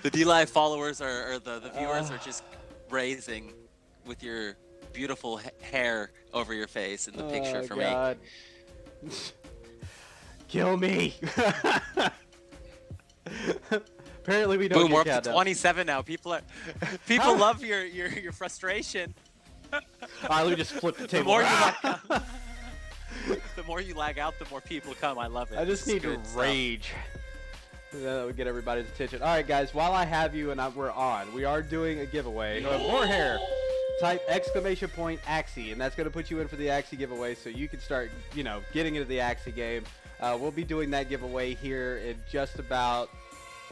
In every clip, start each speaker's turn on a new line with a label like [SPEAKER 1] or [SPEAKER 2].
[SPEAKER 1] The D-Live followers or the viewers are just raising with your beautiful hair over your face in the picture for
[SPEAKER 2] God. Me. Kill me. Apparently we don't.
[SPEAKER 1] Boom,
[SPEAKER 2] get
[SPEAKER 1] we're up to
[SPEAKER 2] countdown.
[SPEAKER 1] 27 now. People love your frustration.
[SPEAKER 2] Alright, let me just flip the table.
[SPEAKER 1] The more you lag out, the more people come. I love it.
[SPEAKER 2] I just need to rage. That would get everybody's attention. All right, guys. While I have you and we're on, we are doing a giveaway. More hair. Type !Axie, and that's going to put you in for the Axie giveaway, so you can start, getting into the Axie game. We'll be doing that giveaway here in just about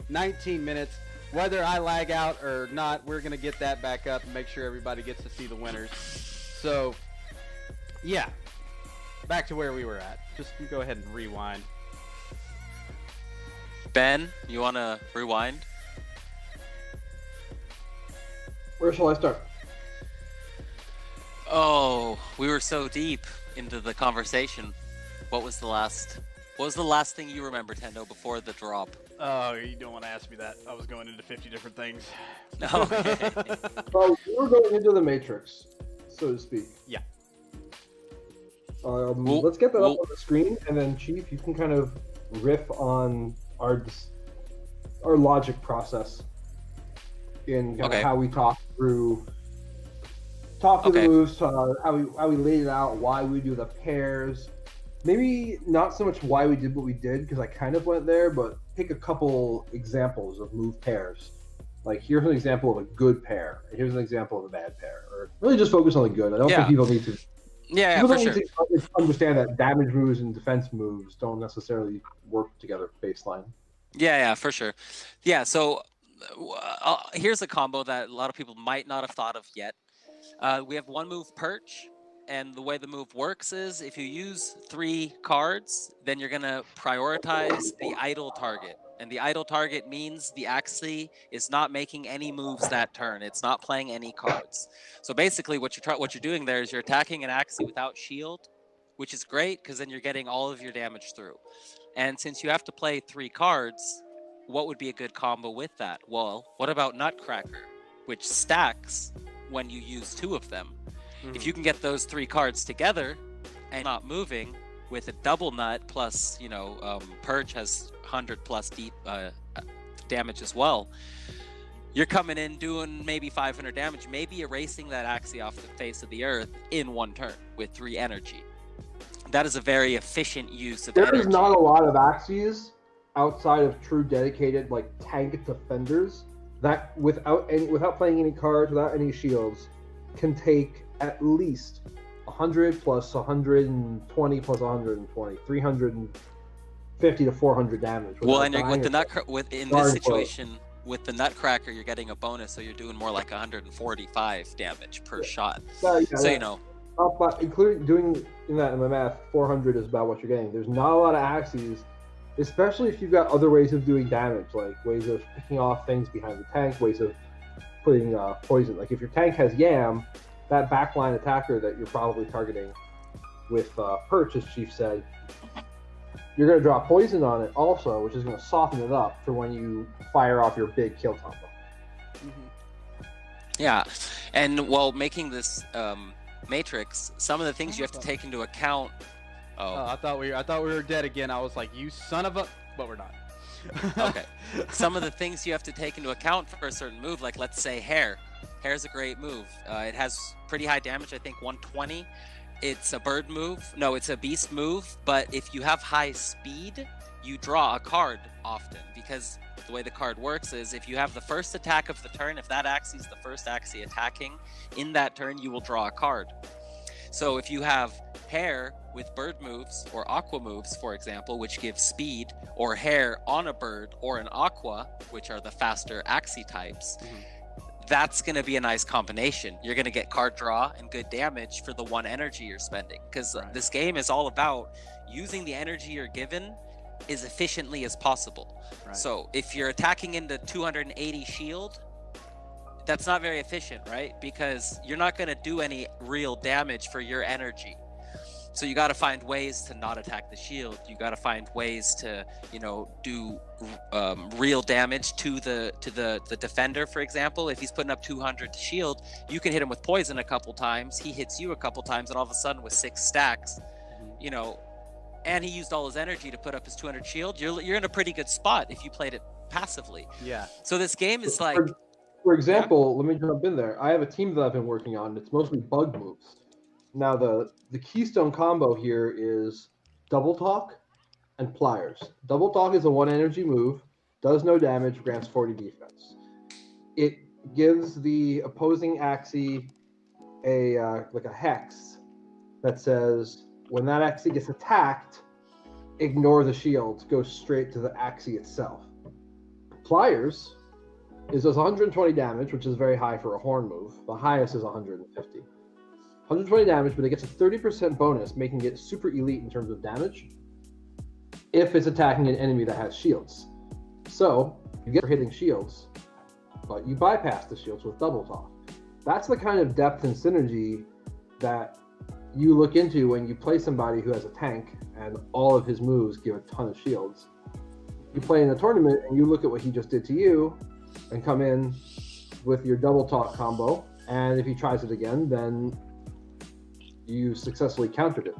[SPEAKER 2] 19 minutes. Whether I lag out or not, we're going to get that back up and make sure everybody gets to see the winners. So, yeah. Back to where we were at. Just go ahead and rewind.
[SPEAKER 1] Ben, you want to rewind?
[SPEAKER 3] Where shall I start?
[SPEAKER 1] Oh, we were so deep into the conversation. What was the last thing you remember, Tendo, before the drop?
[SPEAKER 2] Oh, you don't want to ask me that. I was going into 50 different things.
[SPEAKER 1] Okay.
[SPEAKER 3] Well, we were going into the Matrix, so to speak.
[SPEAKER 2] Yeah.
[SPEAKER 3] Let's get that up on the screen, and then Chief, you can kind of riff on our logic process in kind of how we talk through the moves, how we laid it out, why we do the pairs. Maybe not so much why we did what we did, because I kind of went there, but pick a couple examples of move pairs. Like, here's an example of a good pair. Here's an example of a bad pair. Or really just focus on the good. I don't think people need to.
[SPEAKER 1] Yeah,
[SPEAKER 3] people
[SPEAKER 1] for
[SPEAKER 3] don't
[SPEAKER 1] sure.
[SPEAKER 3] need to understand that damage moves and defense moves don't necessarily work together baseline.
[SPEAKER 1] Yeah, for sure. Yeah, so here's a combo that a lot of people might not have thought of yet. We have one move, Perch, and the way the move works is if you use 3 cards, then you're going to prioritize the idle target. And the idle target means the Axie is not making any moves that turn. It's not playing any cards. So basically what you're doing there is you're attacking an Axie without shield, which is great because then you're getting all of your damage through. And since you have to play 3 cards, what would be a good combo with that? Well, what about Nutcracker, which stacks when you use 2 of them? Mm-hmm. If you can get those 3 cards together and not moving with a double nut plus, Purge has 100 plus deep damage as well, you're coming in doing maybe 500 damage, maybe erasing that Axie off the face of the earth in 1 turn with 3 energy. That is a very efficient use of energy.
[SPEAKER 3] There's not a lot of Axies outside of true dedicated tank defenders that without playing any cards, without any shields, can take at least 100 plus 120 plus 120, 350 to 400 damage.
[SPEAKER 1] Well, and in this situation, with the Nutcracker, you're getting a bonus, so you're doing more like 145 damage per shot.
[SPEAKER 3] But including doing in my math, 400 is about what you're getting. There's not a lot of Axies, especially if you've got other ways of doing damage, like ways of picking off things behind the tank, ways of putting poison. Like if your tank has Yam, that backline attacker that you're probably targeting with Perch, as Chief said, you're going to drop poison on it also, which is going to soften it up for when you fire off your big kill combo.
[SPEAKER 1] Mm-hmm. Yeah, and while making this Matrix, some of the things you have to take into account.
[SPEAKER 2] I thought we were dead again. I was like, you son of a, but we're not.
[SPEAKER 1] Okay. Some of the things you have to take into account for a certain move, like let's say Hair. Hair's a great move. It has pretty high damage, I think 120. It's a bird move. No, it's a beast move. But if you have high speed, you draw a card often, because the way the card works is if you have the first attack of the turn, if that Axie is the first Axie attacking, in that turn you will draw a card. So if you have Hair with bird moves or aqua moves, for example, which give speed, or Hair on a bird or an aqua, which are the faster Axie types, that's going to be a nice combination. You're going to get card draw and good damage for the 1 energy you're spending, because this game is all about using the energy you're given as efficiently as possible. So if you're attacking into 280 shield, that's not very efficient, right? Because you're not going to do any real damage for your energy. So you got to find ways to not attack the shield. You got to find ways to, do real damage to the defender. For example, if he's putting up 200 shield, you can hit him with poison a couple times. He hits you a couple times, and all of a sudden with 6 stacks, and he used all his energy to put up his 200 shield. You're in a pretty good spot if you played it passively.
[SPEAKER 2] Yeah.
[SPEAKER 1] So this game is like,
[SPEAKER 3] for example, let me jump in there. I have a team that I've been working on. It's mostly bug moves. Now, the keystone combo here is Double Talk and Pliers. Double Talk is a 1 energy move, does no damage, grants 40 defense. It gives the opposing Axie a hex that says when that Axie gets attacked, ignore the shields, go straight to the Axie itself. Pliers does 120 damage, which is very high for a horn move. The highest is 150. 120 damage, but it gets a 30% bonus, making it super elite in terms of damage if it's attacking an enemy that has shields. So, you get hitting shields, but you bypass the shields with Double Talk. That's the kind of depth and synergy that you look into when you play somebody who has a tank and all of his moves give a ton of shields. You play in a tournament and you look at what he just did to you and come in with your Double Talk combo, and if he tries it again, then you successfully countered it.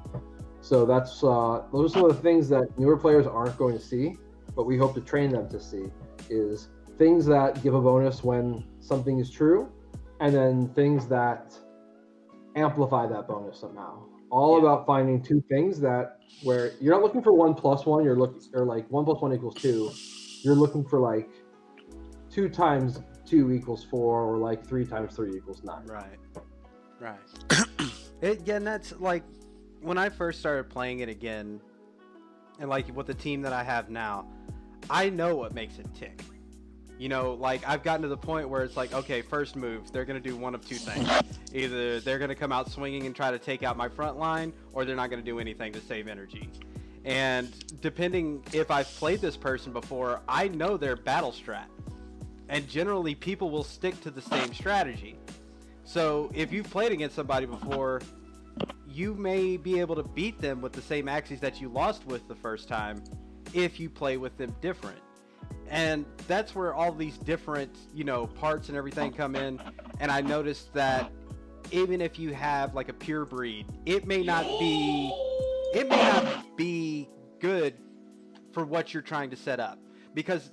[SPEAKER 3] So that's those are some of the things that newer players aren't going to see, but we hope to train them to see, is things that give a bonus when something is true, and then things that amplify that bonus somehow. All about finding 2 things that where you're not looking for 1 + 1, you're looking, or like 1 + 1 = 2. You're looking for like 2 × 2 = 4, or like 3 × 3 = 9.
[SPEAKER 2] Right. Again, that's like when I first started playing it again, and like with the team that I have now, I know what makes it tick. Like I've gotten to the point where it's like, okay, first move, they're going to do one of 2 things. Either they're going to come out swinging and try to take out my front line, or they're not going to do anything to save energy. And depending if I've played this person before, I know their battle strat. And generally people will stick to the same strategy. So if you've played against somebody before, you may be able to beat them with the same Axies that you lost with the first time if you play with them different. And that's where all these different, parts and everything come in. And I noticed that even if you have like a pure breed, it may not be good for what you're trying to set up. Because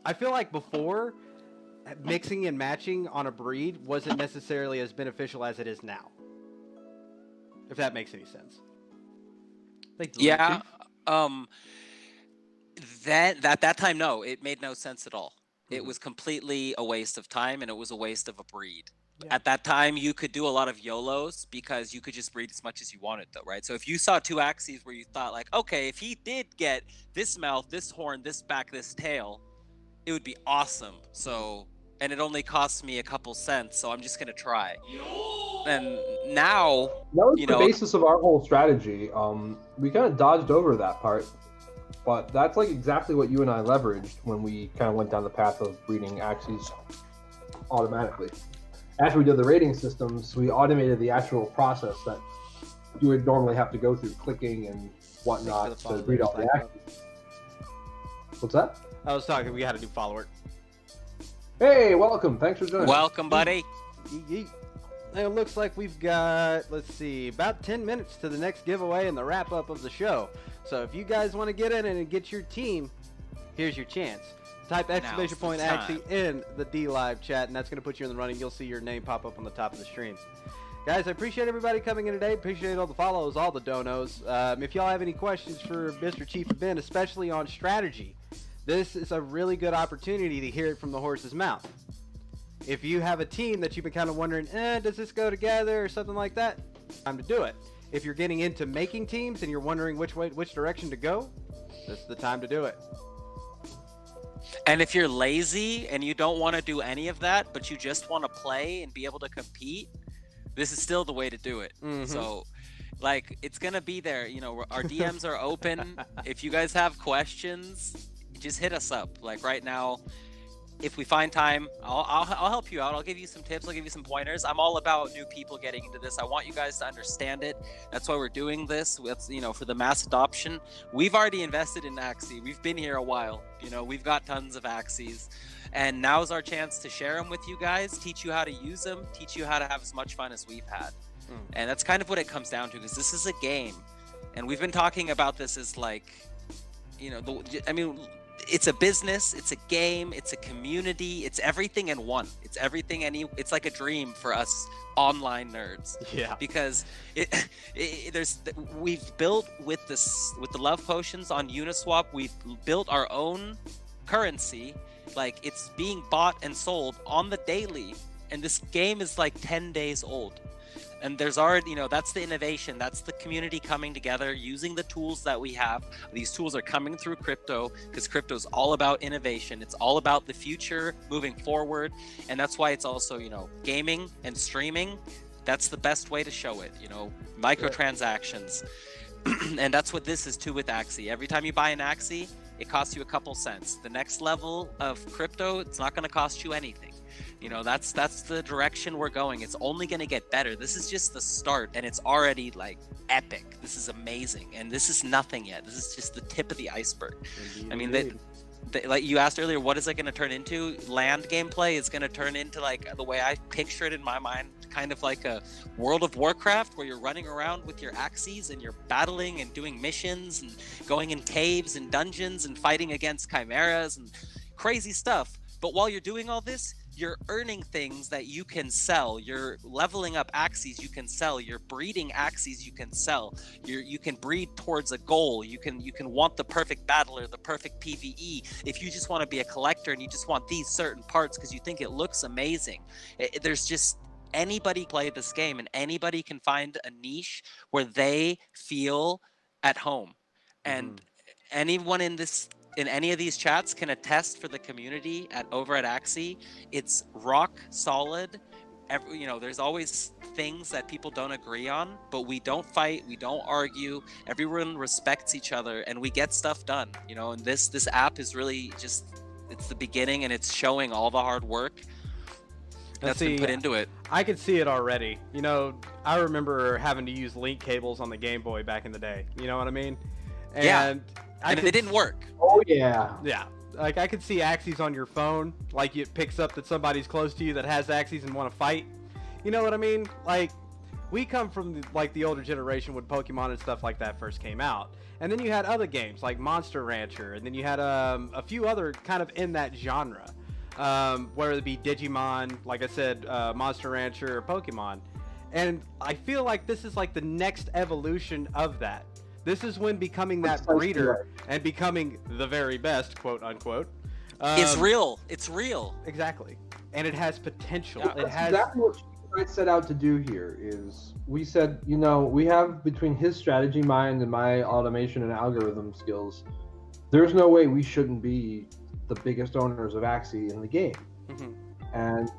[SPEAKER 2] I feel like before, mixing and matching on a breed wasn't necessarily as beneficial as it is now. If that makes any sense.
[SPEAKER 1] Yeah. That time, no, it made no sense at all. It was completely a waste of time, and it was a waste of a breed. Yeah. At that time, you could do a lot of YOLOs because you could just breed as much as you wanted, though, right? So if you saw 2 Axies where you thought, like, okay, if he did get this mouth, this horn, this back, this tail, it would be awesome. So, and it only costs me a couple cents, so I'm just going to try. And now,
[SPEAKER 3] that was the basis of our whole strategy. We kind of dodged over that part, but that's like exactly what you and I leveraged when we kind of went down the path of breeding Axies automatically. After we did the rating systems, we automated the actual process that you would normally have to go through, clicking and whatnot to breed all the Axies. What's that?
[SPEAKER 2] I was talking, we had a new follower.
[SPEAKER 3] Hey, welcome. Thanks for joining.
[SPEAKER 1] Welcome, buddy.
[SPEAKER 2] Yeet. It looks like we've got, let's see, about 10 minutes to the next giveaway and the wrap-up of the show. So if you guys want to get in and get your team, here's your chance. Type exclamation point Axie in the D Live chat, and that's going to put you in the running. You'll see your name pop up on the top of the stream. Guys, I appreciate everybody coming in today. Appreciate all the follows, all the donos. If y'all have any questions for Mr. Chief of Ben, especially on strategy, this is a really good opportunity to hear it from the horse's mouth. If you have a team that you've been kind of wondering, does this go together or something like that, time to do it. If you're getting into making teams and you're wondering which direction to go, this is the time to do it.
[SPEAKER 1] And if you're lazy and you don't want to do any of that, but you just want to play and be able to compete, this is still the way to do it. Mm-hmm. So, like, it's going to be there. Our DMs are open. If you guys have questions, just hit us up. Like right now, if we find time, I'll help you out. I'll give you some tips. I'll give you some pointers. I'm all about new people getting into this. I want you guys to understand it. That's why we're doing this. That's, you know, for the mass adoption. We've already invested in Axie. We've been here a while. You know, we've got tons of Axies. And now's our chance to share them with you guys, teach you how to use them, teach you how to have as much fun as we've had. And that's kind of what it comes down to, because this is a game. And we've been talking about this as like, you know, it's a business, it's a game, it's a community, it's everything in one. It's everything it's like a dream for us online nerds.
[SPEAKER 2] Yeah.
[SPEAKER 1] Because we've built with the love potions on Uniswap, we've built our own currency. Like, it's being bought and sold on the daily, and this game is like 10 days old. And there's already, you know, that's the innovation. That's the community coming together, using the tools that we have. These tools are coming through crypto, because crypto is all about innovation. It's all about the future, moving forward. And that's why it's also, you know, gaming and streaming. That's the best way to show it, you know, microtransactions. And that's what this is too with Axie. Every time you buy an Axie, it costs you a couple cents. The next level of crypto, it's not going to cost you anything. You know, that's the direction we're going. It's only going to get better. This is just the start, and it's already like epic. This is amazing, and this is nothing yet. This is just the tip of the iceberg. I mean, like you asked earlier, what is it going to turn into? Land gameplay is going to turn into, like, the way I picture it in my mind, kind of like a World of Warcraft, where you're running around with your Axies and you're battling and doing missions and going in caves and dungeons and fighting against chimeras and crazy stuff. But while you're doing all this, you're earning things that you can sell. You're leveling up Axies you can sell. You're breeding Axies you can sell. You can breed towards a goal. You can want the perfect battler, the perfect PvE. If you just want to be a collector and you just want these certain parts because you think it looks amazing, there's just anybody play this game, and anybody can find a niche where they feel at home. And anyone in any of these chats can attest for the community over at Axie. It's rock solid. You know, there's always things that people don't agree on, but we don't fight, we don't argue. Everyone respects each other, and we get stuff done. You know, and this app is really just, it's the beginning, and it's showing all the hard work that's been put into it.
[SPEAKER 2] I can see it already. You know, I remember having to use link cables on the Game Boy back in the day. You know what I mean? And
[SPEAKER 1] yeah. And it didn't work.
[SPEAKER 3] Oh, yeah.
[SPEAKER 2] Yeah. Like, I could see Axies on your phone. Like, it picks up that somebody's close to you that has Axies and want to fight. You know what I mean? Like, we come from, the older generation when Pokemon and stuff like that first came out. And then you had other games, like Monster Rancher. And then you had a few other kind of in that genre. Whether it be Digimon, like I said, Monster Rancher, or Pokemon. And I feel like this is, like, the next evolution of that. This is when becoming that breeder and becoming the very best, quote unquote,
[SPEAKER 1] is real. It's real.
[SPEAKER 2] Exactly, and it has potential.
[SPEAKER 3] Yeah, that's exactly what I set out to do here. Is we said, you know, we have, between his strategy mind and my automation and algorithm skills, there's no way we shouldn't be the biggest owners of Axie in the game. And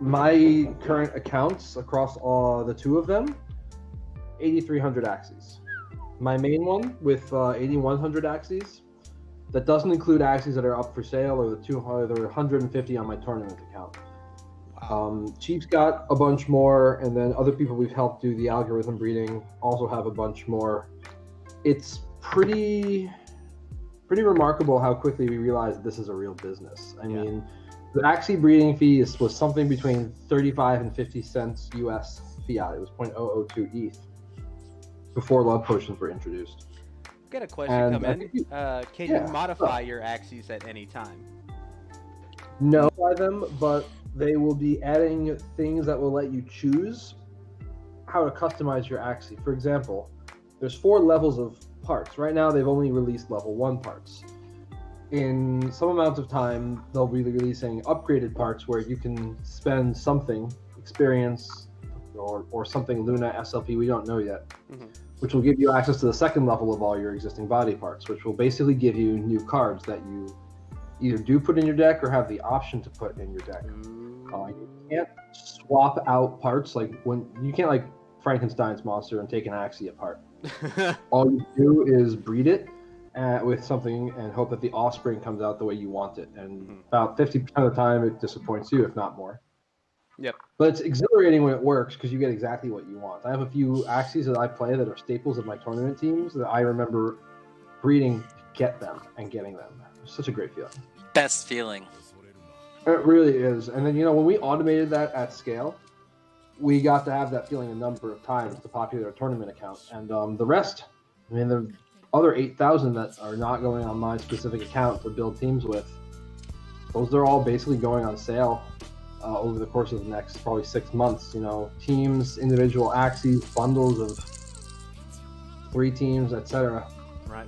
[SPEAKER 3] my current accounts across all the two of them, 8,300 Axies. My main one with 8,100 Axies, that doesn't include Axies that are up for sale, or the 150 on my tournament account. Chief's got a bunch more, and then other people we've helped do the algorithm breeding also have a bunch more. It's pretty remarkable how quickly we realized this is a real business. I mean, the Axie breeding fee was something between 35 and 50 cents US fiat. It was 0.002 ETH before love potions were introduced.
[SPEAKER 2] I've got a question come in. Can you modify your Axies at any time?
[SPEAKER 3] No, by them, but they will be adding things that will let you choose how to customize your Axie. For example, there's 4 levels of parts. Right now, they've only released level 1 parts. In some amount of time, they'll be releasing upgraded parts where you can spend something, experience, or something Luna SLP, we don't know yet, which will give you access to the 2nd level of all your existing body parts, which will basically give you new cards that you either do put in your deck or have the option to put in your deck. You can't swap out parts, like when you can't like Frankenstein's monster and take an Axie apart. All you do is breed it, with something and hope that the offspring comes out the way you want it. And about 50% of the time, it disappoints you, if not more.
[SPEAKER 2] Yep.
[SPEAKER 3] But it's exhilarating when it works because you get exactly what you want. I have a few Axies that I play that are staples of my tournament teams that I remember breeding to get them and getting them. It's such a great feeling.
[SPEAKER 1] Best feeling.
[SPEAKER 3] It really is. And then, when we automated that at scale, we got to have that feeling a number of times to populate our tournament account. And the rest, the other 8,000 that are not going on my specific account to build teams with, those are all basically going on sale over the course of the next probably 6 months. Teams, individual Axies, bundles of 3 teams, etc.
[SPEAKER 2] Right.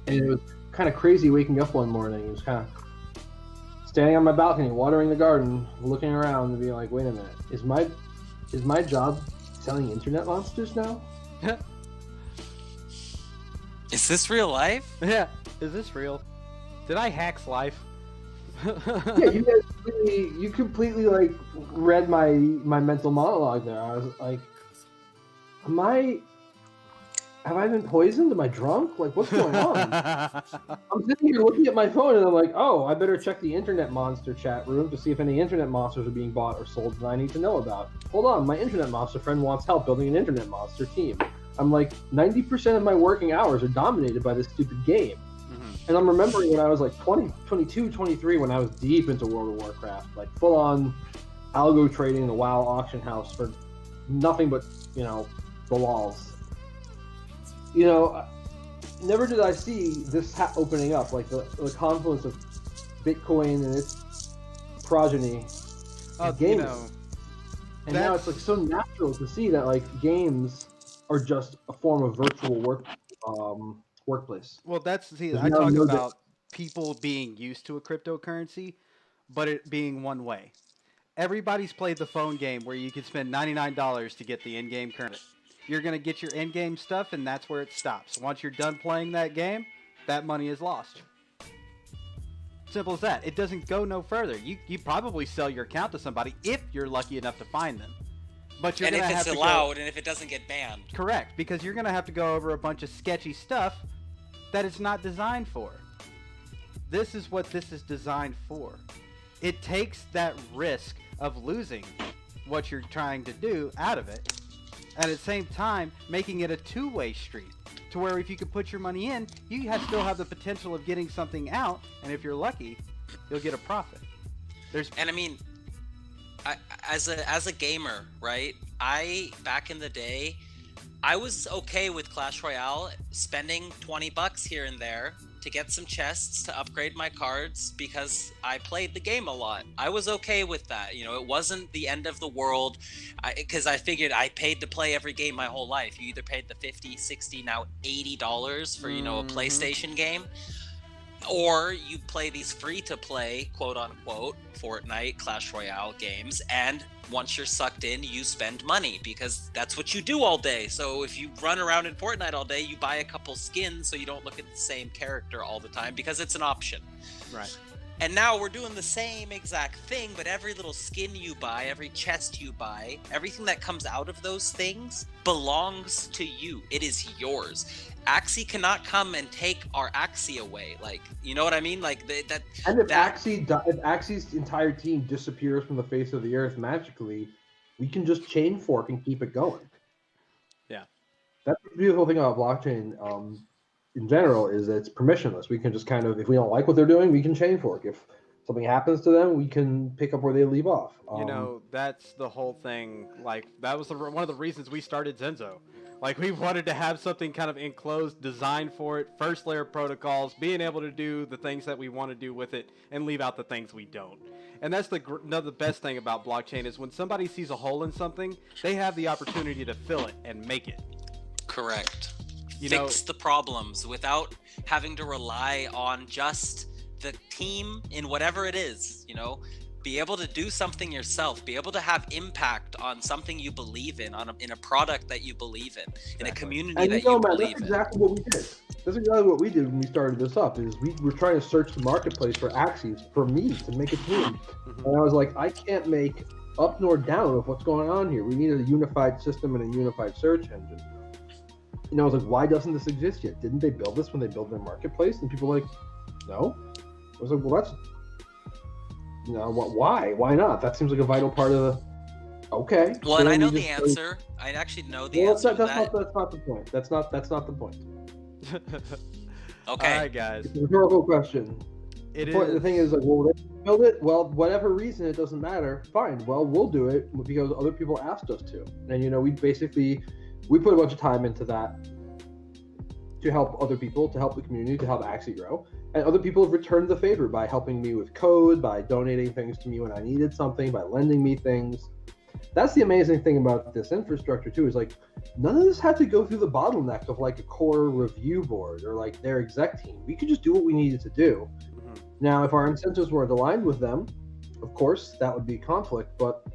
[SPEAKER 3] And it was kind of crazy waking up one morning. It was kind of standing on my balcony, watering the garden, looking around and being like, wait a minute, is my job selling internet monsters now?
[SPEAKER 1] Is this real life?
[SPEAKER 2] Yeah. Is this real? Did I hack's life?
[SPEAKER 3] Yeah, you completely like read my mental monologue there. I was like, have I been poisoned? Am I drunk? Like, what's going on? I'm sitting here looking at my phone and I'm like, oh, I better check the internet monster chat room to see if any internet monsters are being bought or sold that I need to know about. Hold on, my internet monster friend wants help building an internet monster team. I'm like, 90% of my working hours are dominated by this stupid game. And I'm remembering when I was like 20, 22, 23, when I was deep into World of Warcraft, like full on algo trading in the WoW auction house for nothing but, the walls. Never did I see this opening up, like the confluence of Bitcoin and its progeny games. And now it's like so natural to see that like games are just a form of virtual workplace.
[SPEAKER 2] Well, I talk about people being used to a cryptocurrency, but it being one way. Everybody's played the phone game where you can spend $99 to get the in-game currency. You're going to get your in-game stuff, and that's where it stops. Once you're done playing that game, that money is lost. Simple as that. It doesn't go no further. You probably sell your account to somebody if you're lucky enough to find them. But you're
[SPEAKER 1] and if it's allowed, and if it doesn't get banned.
[SPEAKER 2] Correct, because you're going to have to go over a bunch of sketchy stuff that it's not designed for. This is what this is designed for. It takes that risk of losing what you're trying to do out of it, and at the same time making it a two-way street, to where if you can put your money in, you still have the potential of getting something out, and if you're lucky, you'll get a profit.
[SPEAKER 1] As a gamer, right? Back in the day, I was okay with Clash Royale spending $20 here and there to get some chests to upgrade my cards because I played the game a lot. I was okay with that. It wasn't the end of the world because I figured I paid to play every game my whole life. You either paid the $50, $60, now $80 for, a PlayStation game, or you play these free-to-play, quote-unquote, Fortnite, Clash Royale games, and once you're sucked in, you spend money because that's what you do all day. So if you run around in Fortnite all day, you buy a couple skins so you don't look at the same character all the time because it's an option.
[SPEAKER 2] Right.
[SPEAKER 1] And now we're doing the same exact thing, but every little skin you buy, every chest you buy, everything that comes out of those things belongs to you. It is yours. Axie cannot come and take our Axie away. Like, you know what I mean? Like that.
[SPEAKER 3] And if Axie's entire team disappears from the face of the earth magically, we can just chain fork and keep it going.
[SPEAKER 2] Yeah,
[SPEAKER 3] that's the beautiful thing about blockchain. In general, is that it's permissionless. We can just kind of, if we don't like what they're doing, we can chain fork. If something happens to them, we can pick up where they leave off.
[SPEAKER 2] That's the whole thing. Like, that was one of the reasons we started Zenzo. Like, we wanted to have something kind of enclosed, designed for it, first layer protocols, being able to do the things that we want to do with it, and leave out the things we don't. And that's the best thing about blockchain is when somebody sees a hole in something, they have the opportunity to fill it and make it.
[SPEAKER 1] Correct. Fix the problems without having to rely on just the team in whatever it is, be able to do something yourself, be able to have impact on something you believe in a product that you believe in a community that you believe in.
[SPEAKER 3] That's exactly what we did. That's exactly what we did when we started this up, is we were trying to search the marketplace for Axies for me to make a team. And I was like, I can't make up nor down of what's going on here. We needed a unified system and a unified search engine. I was like, why doesn't this exist yet? Didn't they build this when they built their marketplace? And people were like, no. I was like, well, that's, why? Why not? That seems like a vital part of the. Okay.
[SPEAKER 1] Well, and I know the answer. I actually know the answer.
[SPEAKER 3] That's not the point. That's not the point.
[SPEAKER 1] Okay.
[SPEAKER 2] All right, guys.
[SPEAKER 3] It's a rhetorical question. The thing is, like, well, they build it. Well, whatever reason, it doesn't matter. Fine. Well, we'll do it because other people asked us to. And we put a bunch of time into that to help other people, to help the community, to help Axie grow. And other people have returned the favor by helping me with code, by donating things to me when I needed something, by lending me things. That's the amazing thing about this infrastructure too, is like none of this had to go through the bottleneck of like a core review board or like their exec team. We could just do what we needed to do. Mm-hmm. Now, if our incentives weren't aligned with them, of course that would be conflict, but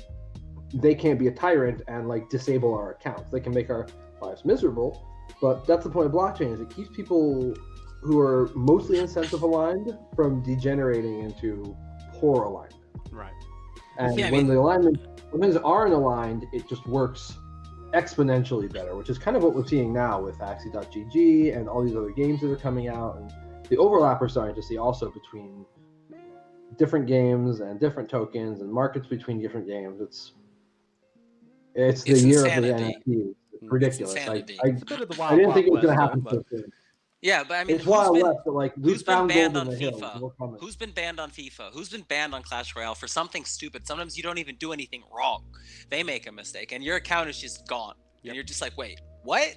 [SPEAKER 3] they can't be a tyrant and like disable our accounts. They can make our lives miserable, but that's the point of blockchain, is it keeps people who are mostly incentive aligned from degenerating into poor alignment.
[SPEAKER 2] Right.
[SPEAKER 3] And when things aren't aligned, it just works exponentially better, which is kind of what we're seeing now with Axie.gg and all these other games that are coming out. And the overlap we're starting to see also between different games and different tokens and markets between different games. It's the year
[SPEAKER 1] insanity.
[SPEAKER 3] of the NFT. It's ridiculous.
[SPEAKER 1] It's
[SPEAKER 3] I didn't think it was going to happen so soon.
[SPEAKER 1] Yeah, but I mean,
[SPEAKER 3] it's Wild West, but like
[SPEAKER 1] who's been banned on
[SPEAKER 3] FIFA?
[SPEAKER 1] Who's been banned on FIFA? Who's been banned on Clash Royale for something stupid? Sometimes you don't even do anything wrong. They make a mistake, and your account is just gone, and you're just like, wait, what?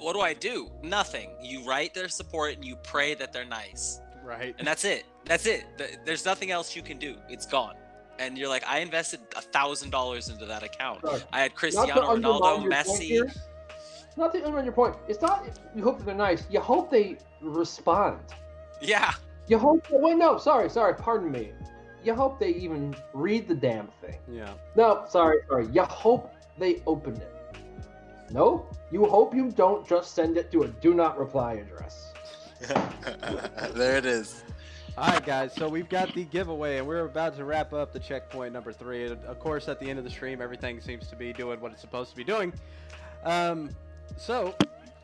[SPEAKER 1] What do I do? Nothing. You write their support and you pray that they're nice.
[SPEAKER 2] Right.
[SPEAKER 1] And that's it. That's it. There's nothing else you can do. It's gone. And you're like, I invested $1,000 into that account. Sure. I had Cristiano Ronaldo, Messi.
[SPEAKER 3] Not to undermine your point. It's not you hope that they're nice. You hope they respond.
[SPEAKER 1] Yeah.
[SPEAKER 3] You hope. Wait, no. Sorry. Pardon me. You hope they even read the damn thing.
[SPEAKER 2] Yeah.
[SPEAKER 3] No. Sorry. You hope they opened it. No. You hope you don't just send it to a do not reply address.
[SPEAKER 1] There it is.
[SPEAKER 2] All right, guys. So we've got the giveaway, and we're about to wrap up the checkpoint number 3. And of course, at the end of the stream, everything seems to be doing what it's supposed to be doing. So,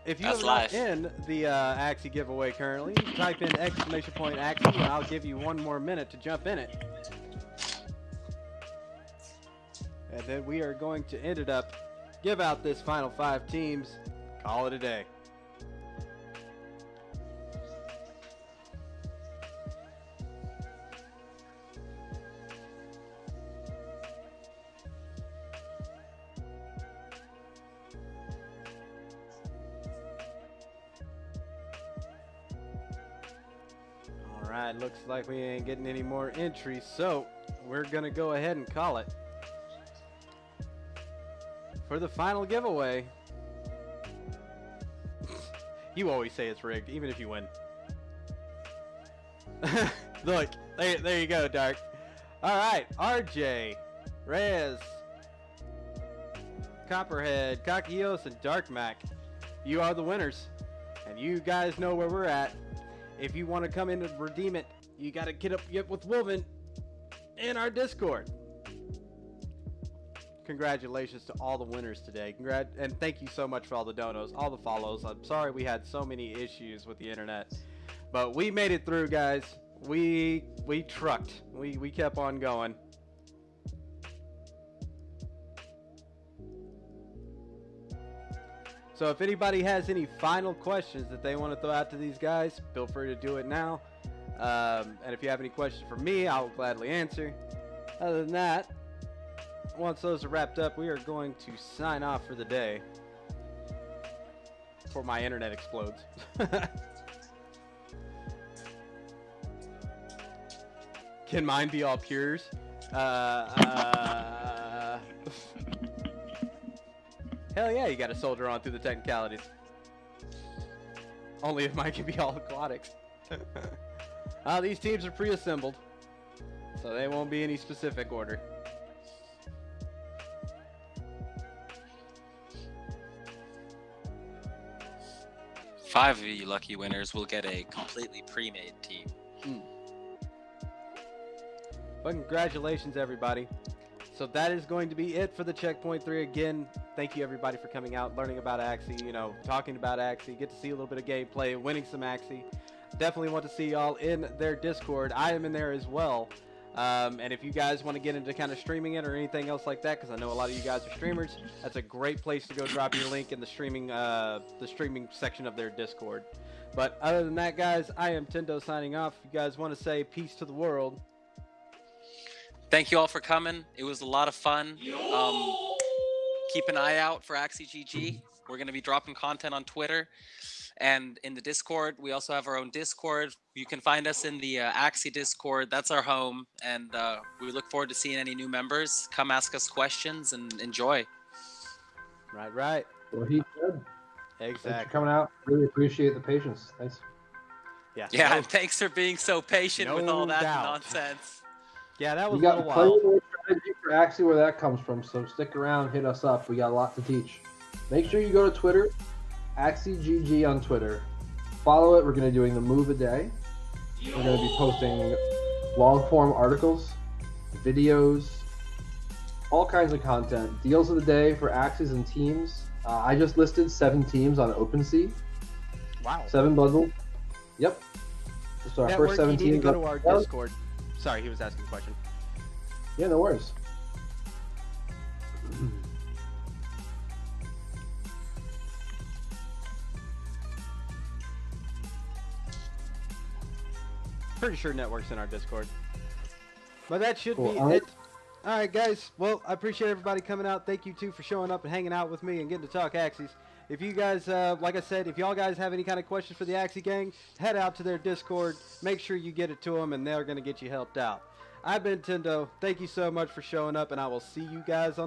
[SPEAKER 2] if you are not in the Axie giveaway currently, type in !Axie, and I'll give you one more minute to jump in it. And then we are going to end it up, give out this final 5 teams, call it a day. Alright, looks like we ain't getting any more entries, so we're gonna go ahead and call it. For the final giveaway, you always say it's rigged, even if you win. Look, there you go, Dark. Alright, RJ, Reyes, Copperhead, Kakios, and Dark Mac. You are the winners, and you guys know where we're at. If you want to come in and redeem it, you got to get with Wolven in our Discord. Congratulations to all the winners today. And thank you so much for all the donos, all the follows. I'm sorry we had so many issues with the internet, but we made it through, guys. We trucked. We kept on going. So if anybody has any final questions that they want to throw out to these guys, feel free to do it now. And if you have any questions for me, I will gladly answer. Other than that, once those are wrapped up, we are going to sign off for the day before my internet explodes. Can mine be all pures? Hell yeah, you gotta soldier on through the technicalities. Only if mine can be all aquatics. These teams are pre-assembled, so they won't be any specific order.
[SPEAKER 1] Five of you lucky winners will get a completely pre-made team.
[SPEAKER 2] But congratulations, everybody. So that is going to be it for the Checkpoint 3. Again, thank you everybody for coming out, learning about Axie, you know, talking about Axie, get to see a little bit of gameplay, winning some Axie. Definitely want to see y'all in their Discord. I am in there as well. And if you guys want to get into kind of streaming it or anything else like that, because I know a lot of you guys are streamers, that's a great place to go drop your link in the streaming section of their Discord. But other than that, guys, I am Tendo signing off. If you guys want to say peace to the world.
[SPEAKER 1] Thank you all for coming. It was a lot of fun. Keep an eye out for Axie GG. We're going to be dropping content on Twitter and in the Discord. We also have our own Discord. You can find us in the Axie Discord. That's our home. And we look forward to seeing any new members. Come ask us questions and enjoy.
[SPEAKER 2] Right.
[SPEAKER 3] Well, he said.
[SPEAKER 2] Exactly.
[SPEAKER 3] Thanks for coming out. Really appreciate the patience. Thanks.
[SPEAKER 1] Yeah, and thanks for being so patient with all that nonsense.
[SPEAKER 2] Yeah, that was
[SPEAKER 3] we
[SPEAKER 2] a
[SPEAKER 3] got
[SPEAKER 2] little
[SPEAKER 3] plenty
[SPEAKER 2] wild.
[SPEAKER 3] more strategy for Axie where that comes from, so stick around, hit us up. We got a lot to teach. Make sure you go to Twitter, AxieGG on Twitter. Follow it. We're going to be doing the move a day. We're going to be posting long-form articles, videos, all kinds of content. Deals of the day for Axies and teams. I just listed 7 teams on OpenSea.
[SPEAKER 2] Wow.
[SPEAKER 3] 7 Blood Bowl. Yep. So our first 7 teams.
[SPEAKER 2] You need to go to our Discord. Sorry, he was asking a question.
[SPEAKER 3] Yeah, no worries.
[SPEAKER 2] Pretty sure Network's in our Discord. But that should be
[SPEAKER 3] Cool.
[SPEAKER 2] it. Alright, guys. Well, I appreciate everybody coming out. Thank you, too, for showing up and hanging out with me and getting to talk Axies. If you guys, like I said, if y'all guys have any kind of questions for the Axie gang, head out to their Discord. Make sure you get it to them, and they're going to get you helped out. I've been Tendo. Thank you so much for showing up, and I will see you guys on